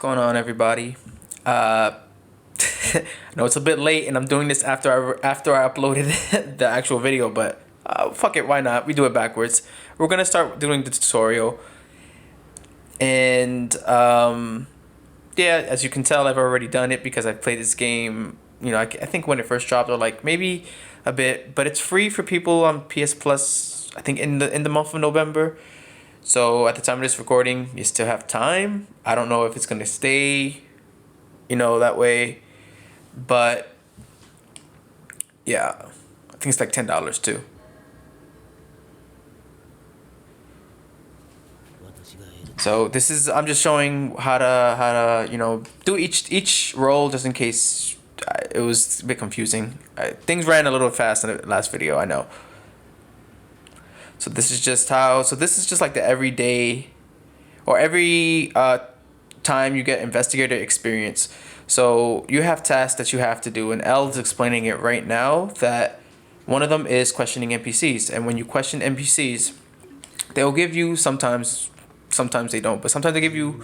going on, everybody? I know it's a bit late, and I'm doing this after I uploaded the actual video, but fuck it, why not? We do it backwards. We're gonna start doing the tutorial, and yeah, as you can tell, I've already done it because I've played this game. You know, I think when it first dropped, or like maybe a bit, but it's free for people on PS Plus. I think in the month of November. So at the time of this recording, you still have time. I don't know if it's gonna stay, that way, but yeah, I think it's like $10 too. So this is I'm just showing how to do each role just in case it was a bit confusing. Things ran a little fast in the last video, I know. So this is just like the everyday or every time you get investigator experience. So you have tasks that you have to do, and L's explaining it right now that one of them is questioning NPCs. And when you question NPCs, they'll give you sometimes they don't, but sometimes they give you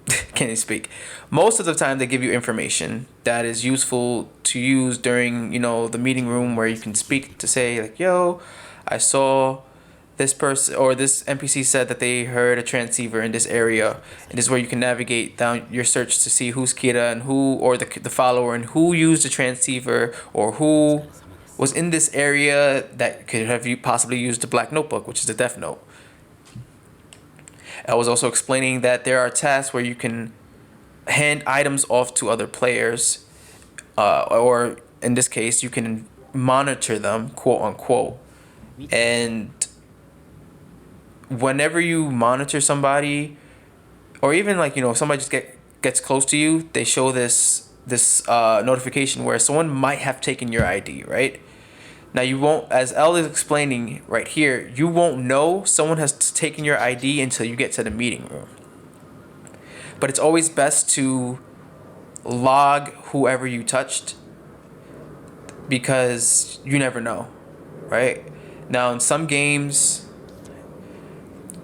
can't even speak. Most of the time they give you information that is useful to use during, the meeting room where you can speak to say like, yo, I saw this person or this NPC said that they heard a transceiver in this area, and this is where you can navigate down your search to see who's Kira and who, or the follower, and who used the transceiver, or who was in this area that could have you possibly used the black notebook, which is the death note. I was also explaining that there are tasks where you can hand items off to other players, or in this case, you can monitor them, quote unquote. And whenever you monitor somebody, or even like somebody just gets close to you, they show this notification where someone might have taken your ID, right? Now you won't, as L is explaining right here, you won't know someone has taken your ID until you get to the meeting room. But it's always best to log whoever you touched, because you never know, right? Now in some games,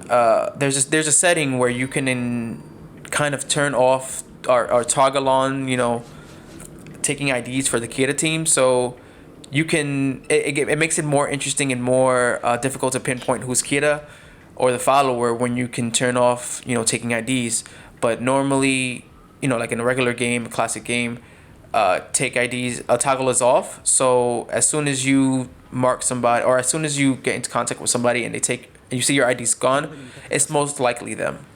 there's a setting where you can kind of turn off or toggle on, taking IDs for the Kira team. So you can, it makes it more interesting and more difficult to pinpoint who's Kira or the follower when you can turn off, taking IDs. But normally, like in a regular game, a classic game, take IDs, toggle is off. So as soon as you mark somebody, or as soon as you get into contact with somebody and you see your ID's gone, it's most likely them.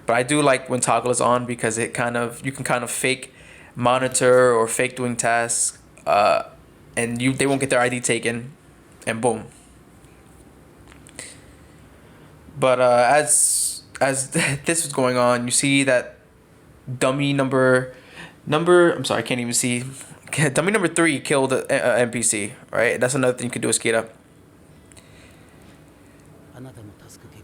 But I do like when toggle is on, because you can kind of fake monitor or fake doing tasks, and they won't get their ID taken, and boom. But as this was going on, you see that dummy number I'm sorry, I can't even see. Dummy number 3 killed a NPC, right? That's another thing you can do is get up.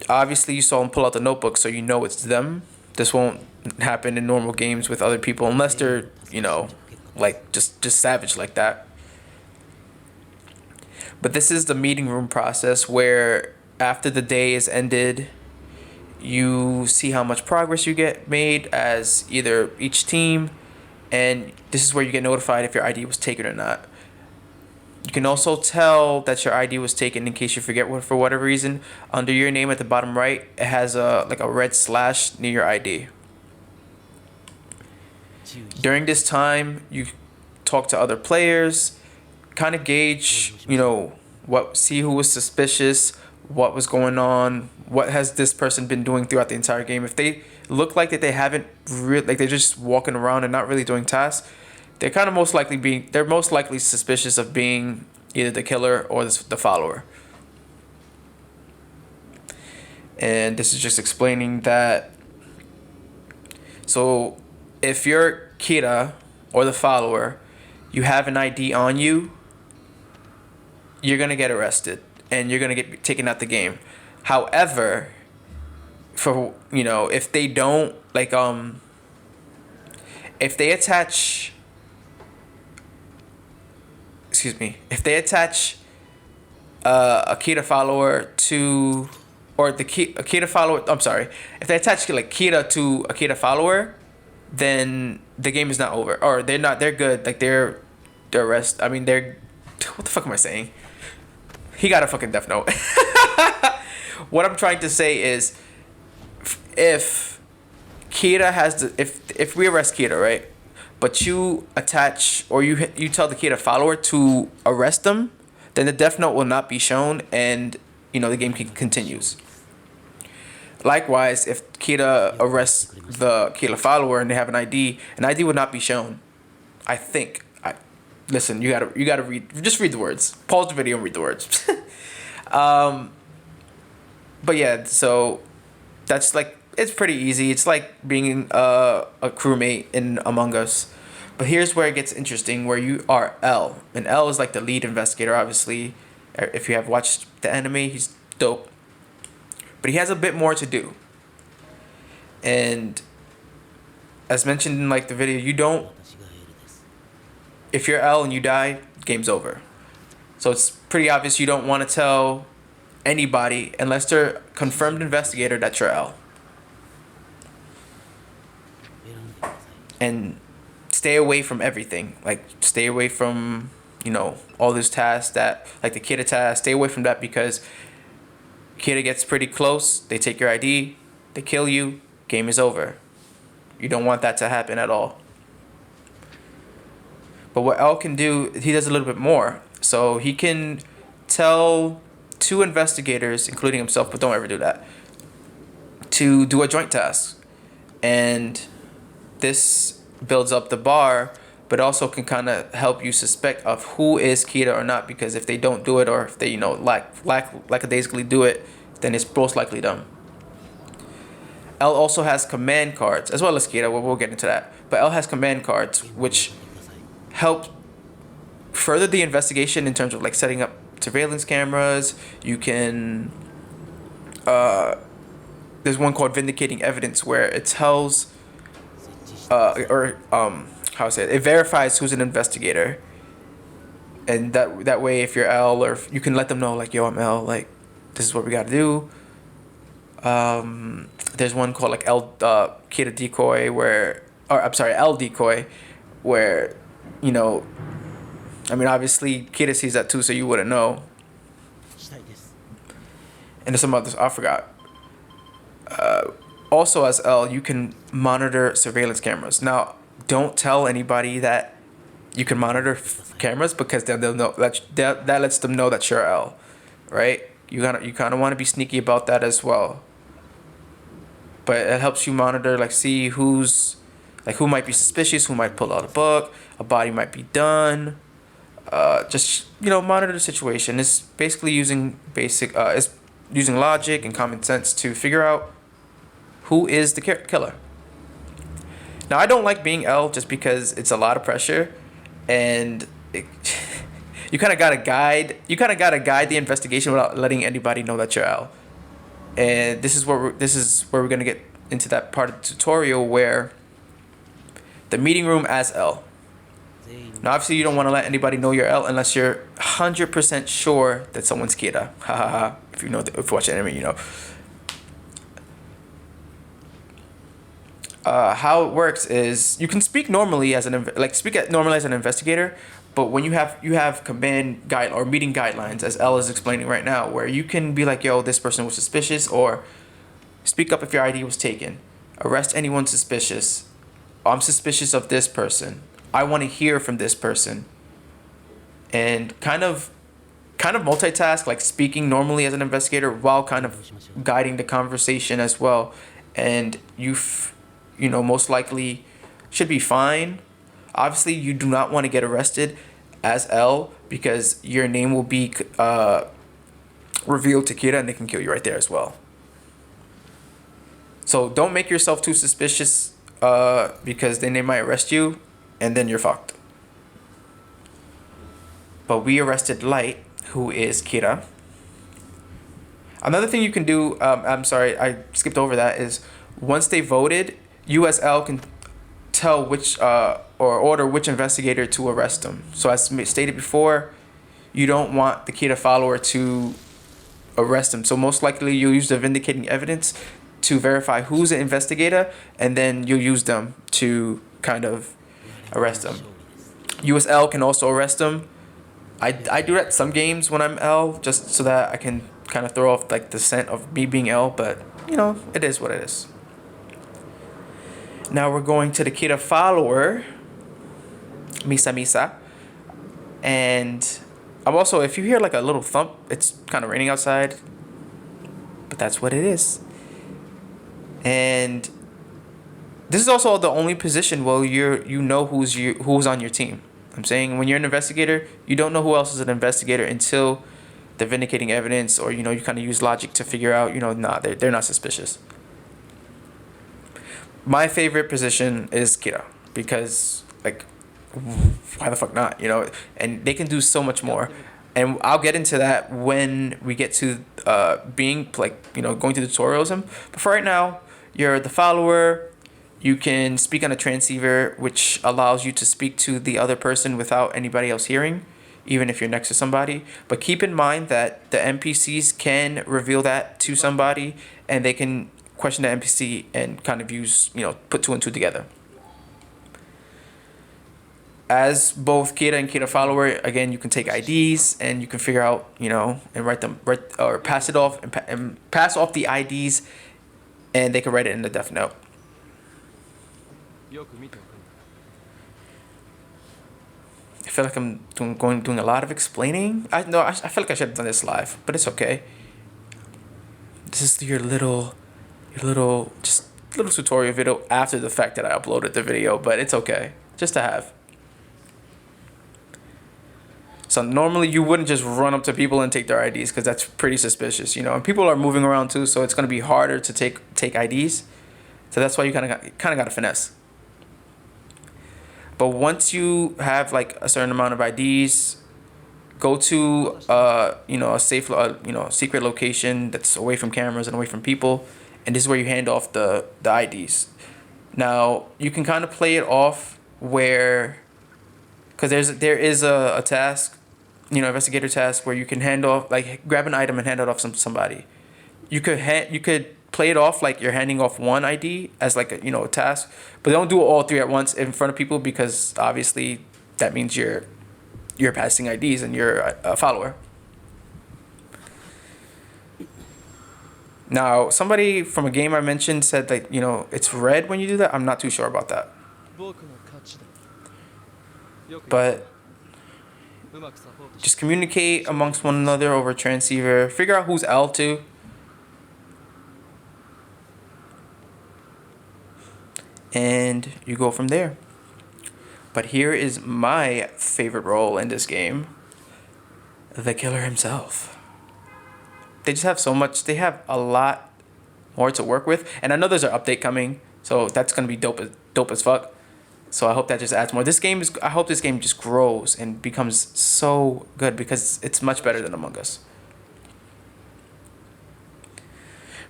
Obviously, you saw him pull out the notebook, so you know it's them. This won't happen in normal games with other people unless they're, like just savage like that. But this is the meeting room process where after the day is ended, you see how much progress you get made as either each team, and this is where you get notified if your ID was taken or not. You can also tell that your ID was taken in case you forget for whatever reason. Under your name at the bottom right, it has a red slash near your ID. During this time, you talk to other players, kind of gauge, see who was suspicious, what was going on, what has this person been doing throughout the entire game. If they look like that they haven't really, like they're just walking around and not really doing tasks, they're kind of most likely suspicious of being either the killer or the follower. And this is just explaining that. So if you're Kira or the follower, you have an ID on you, you're gonna get arrested and you're gonna get taken out the game. However, for if they don't if they attach a Kira follower to or the Akita follower. I'm sorry, if they attach like Kita to Akita follower, then the game is not over, or they're not. They're good. Like they're rest. I mean, they're. What the fuck am I saying? He got a fucking death note. What I'm trying to say is, if Kita has the if we arrest Kita, right, but you attach or you tell the Kita follower to arrest them, then the death note will not be shown, and the game continues. Likewise, if Kita arrests the Kita follower and they have an ID would not be shown. I think. Listen, you gotta read. Just read the words. Pause the video and read the words. But yeah, so that's like, it's pretty easy. It's like being a crewmate in Among Us. But here's where it gets interesting, where you are L, and L is like the lead investigator. Obviously, if you have watched the anime, he's dope. But he has a bit more to do. And as mentioned in like the video, you don't. If you're L and you die, game's over. So it's pretty obvious you don't want to tell anybody unless they're confirmed investigator that you're L. And stay away from everything. Like stay away from, all those tasks that like the Kita task. Stay away from that, because Kita gets pretty close, they take your ID, they kill you, game is over. You don't want that to happen at all. But what L can do, he does a little bit more. So he can tell 2 investigators, including himself, but don't ever do that, to do a joint task. And this builds up the bar, but also can kind of help you suspect of who is Kita or not, because if they don't do it, or if they, lackadaisically do it, then it's most likely them. L also has command cards, as well as Kita, we'll get into that. But L has command cards, which help further the investigation in terms of like setting up surveillance cameras. You can, there's one called Vindicating Evidence, where it tells, it verifies who's an investigator. And that way, if you're L, or if you can let them know, like, yo, I'm L, like, this is what we gotta do. There's one called like L Kita Decoy, L Decoy, where, obviously Kita sees that too, so you wouldn't know. And there's some others I forgot. Also, as L, you can monitor surveillance cameras. Now, don't tell anybody that you can monitor cameras, because then they'll know that lets them know that you're L, right? You kind of want to be sneaky about that as well. But it helps you monitor, like, see who might be suspicious, who might pull out a book, a body might be done. Just monitor the situation. It's basically using using logic and common sense to figure out who is the killer. Now, I don't like being L just because it's a lot of pressure, and you kind of gotta guide the investigation without letting anybody know that you're L. And this is where we're gonna get into that part of the tutorial, where the meeting room as L. Now, obviously, you don't want to let anybody know you're L unless you're 100% sure that someone's Kita. Ha ha ha. If you watch anime, How it works is you can speak normally as an investigator, but when you have command guide or meeting guidelines, as L is explaining right now, where you can be like, yo, this person was suspicious, or speak up if your ID was taken, arrest anyone suspicious. I'm suspicious of this person. I want to hear from this person. And kind of multitask, like speaking normally as an investigator while kind of guiding the conversation as well. And you most likely should be fine. Obviously, you do not want to get arrested as L, because your name will be revealed to Kita, and they can kill you right there as well. So don't make yourself too suspicious, because then they might arrest you, and then you're fucked. But we arrested Light, who is Kita. Another thing you can do, I'm sorry, I skipped over that, is once they voted, you as L can tell which or order which investigator to arrest them. So as stated before, you don't want the Kita follower to arrest him. So most likely you'll use the vindicating evidence to verify who's the investigator, and then you'll use them to kind of arrest them. USL can also arrest them. I do that in some games when I'm L, just so that I can kind of throw off like the scent of me being L, but you know, it is what it is. Now we're going to the Kira follower, Misa Misa. And I'm also, if you hear like a little thump, it's kind of raining outside, but that's what it is. And this is also the only position where you know who's on your team. I'm saying when you're an investigator, you don't know who else is an investigator until the vindicating evidence, or you know, you kind of use logic to figure out, you know, nah, they're not suspicious. My favorite position is Kira, because like, why the fuck not, you know? And they can do so much more, and I'll get into that when we get to being like, you know, going through the tutorials. But for right now, you're the follower. You can speak on a transceiver, which allows you to speak to the other person without anybody else hearing, even if you're next to somebody. But keep in mind that the NPCs can reveal that to somebody, and they can question the NPC and kind of use, you know, put two and two together. As both Kira and Kira follower, again, you can take IDs and you can figure out, you know, and write or pass it off and pass off the IDs, and they can write it in the death note. I feel like I'm doing a lot of explaining. I feel like I should have done this live, but it's okay. This is your little tutorial video after the fact that I uploaded the video, but it's okay, just to have. So normally you wouldn't just run up to people and take their IDs, because that's pretty suspicious, you know. And people are moving around too, so it's gonna be harder to take IDs. So that's why you kind of got to finesse. But once you have like a certain amount of IDs, go to you know, a safe you know, secret location that's away from cameras and away from people, and this is where you hand off the IDs. Now you can kind of play it off where, because there is a task, you know, investigator task, where you can hand off, like, grab an item and hand it off to somebody. You could play it off like you're handing off one ID as like a, you know, a task, but don't do all three at once in front of people, because obviously that means you're passing IDs and you're a follower. Now, somebody from a game I mentioned said that, you know, it's red when you do that. I'm not too sure about that. But just communicate amongst one another over transceiver. Figure out who's L2. And you go from there. But here is my favorite role in this game. The killer himself. They just have so much. They have a lot more to work with. And I know there's an update coming, so that's going to be dope as fuck. So I hope that just adds more. I hope this game just grows and becomes so good, because it's much better than Among Us.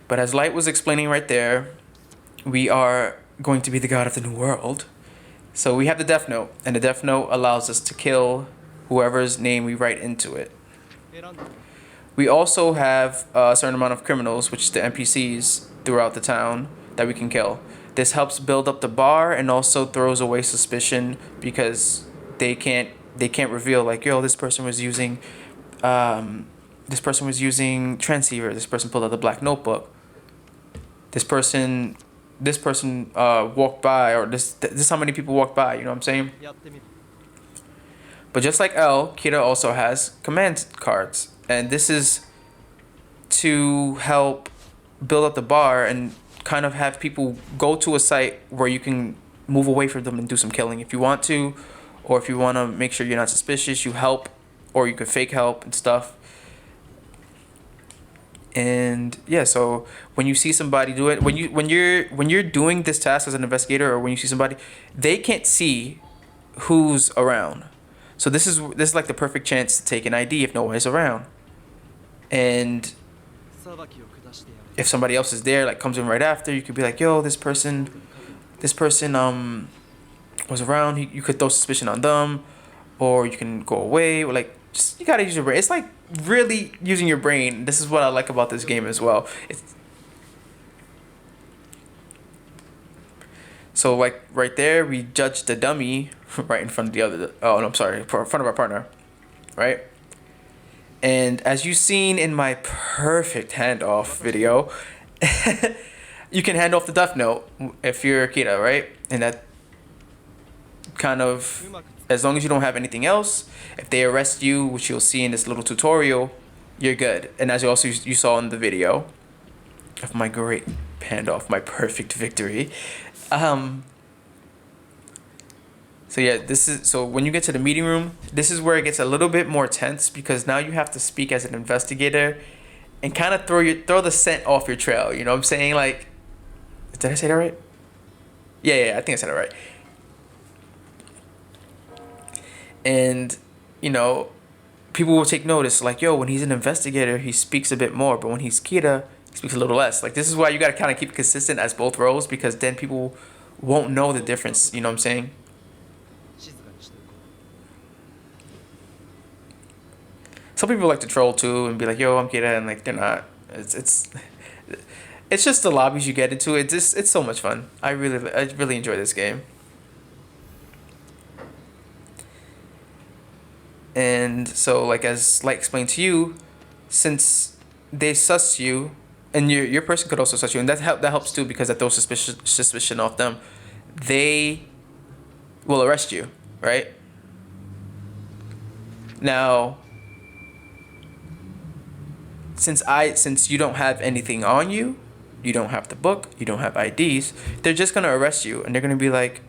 But as Light was explaining right there, we are going to be the god of the new world. So we have the death note, and the death note allows us to kill whoever's name we write into it. We also have a certain amount of criminals, which is the NPCs throughout the town, that we can kill. This helps build up the bar and also throws away suspicion, because they can't reveal like, yo, this person was using transceiver. This person pulled out the black notebook. This person walked by, or this is how many people walked by, you know what I'm saying? But just like L, Kira also has command cards, and this is to help build up the bar and kind of have people go to a site where you can move away from them and do some killing if you want to, or if you want to make sure you're not suspicious, you help, or you could fake help and stuff. And yeah, so when you see somebody do it, when you're doing this task as an investigator, or when you see somebody, they can't see who's around. So this is like the perfect chance to take an ID if nobody's around. And if somebody else is there, like comes in right after, you could be like, yo, this person was around. You could throw suspicion on them, or you can go away, or like, just, you gotta use your brain. It's like really using your brain. This is what I like about this game as well. So like right there, we judged the dummy right in front of the other. Oh no, I'm sorry, in front of our partner, right? And as you've seen in my perfect handoff video, you can hand off the death note if you're Kita, right? And that kind of, as long as you don't have anything else, if they arrest you, which you'll see in this little tutorial, you're good. And as you saw in the video of my great handoff, my perfect victory. So yeah, so when you get to the meeting room, this is where it gets a little bit more tense because now you have to speak as an investigator and kind of throw the scent off your trail. You know what I'm saying? Like, did I say that right? Yeah, I think I said it right. And, you know, people will take notice. Like, yo, when he's an investigator, he speaks a bit more, but when he's Kita, he speaks a little less. Like, this is why you gotta kind of keep it consistent as both roles because then people won't know the difference. You know what I'm saying? Some people like to troll too and be like, "Yo, I'm Kita," and like they're not. It's just the lobbies you get into. It's so much fun. I really enjoy this game. And so like as Light explained to you, since they suss you, and your person could also suss you, and that helps too because that throws suspicion off them. They will arrest you, right? Now. Since you don't have anything on you, you don't have the book, you don't have IDs, they're just gonna arrest you and they're gonna be like,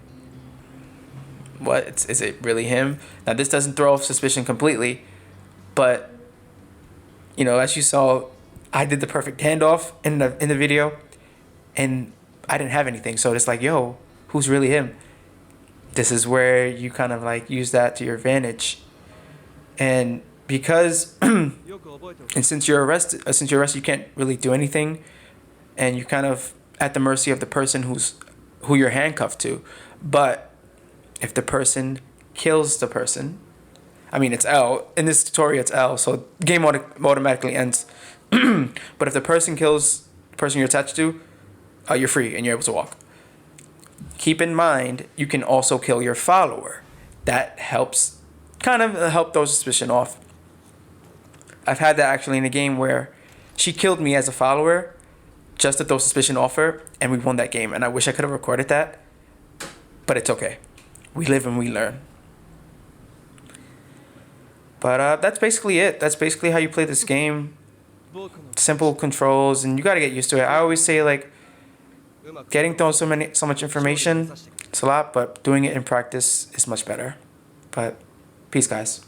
what, is it really him? Now this doesn't throw off suspicion completely, but you know, as you saw, I did the perfect handoff in the video and I didn't have anything, so it's like, yo, who's really him? This is where you kind of like use that to your advantage. And because and since you're arrested, you can't really do anything, and you're kind of at the mercy of the person who you're handcuffed to. But if the person kills the person, I mean it's L in this tutorial, it's L, so game automatically ends. But if the person kills the person you're attached to, you're free and you're able to walk. Keep in mind, you can also kill your follower. That helps kind of help throw suspicion off. I've had that actually in a game where she killed me as a follower just to throw suspicion off her, and we won that game. And I wish I could have recorded that, but it's okay. We live and we learn. But that's basically it. That's basically how you play this game. Simple controls, and you gotta get used to it. I always say like, getting thrown so much information, it's a lot, but doing it in practice is much better. But peace, guys.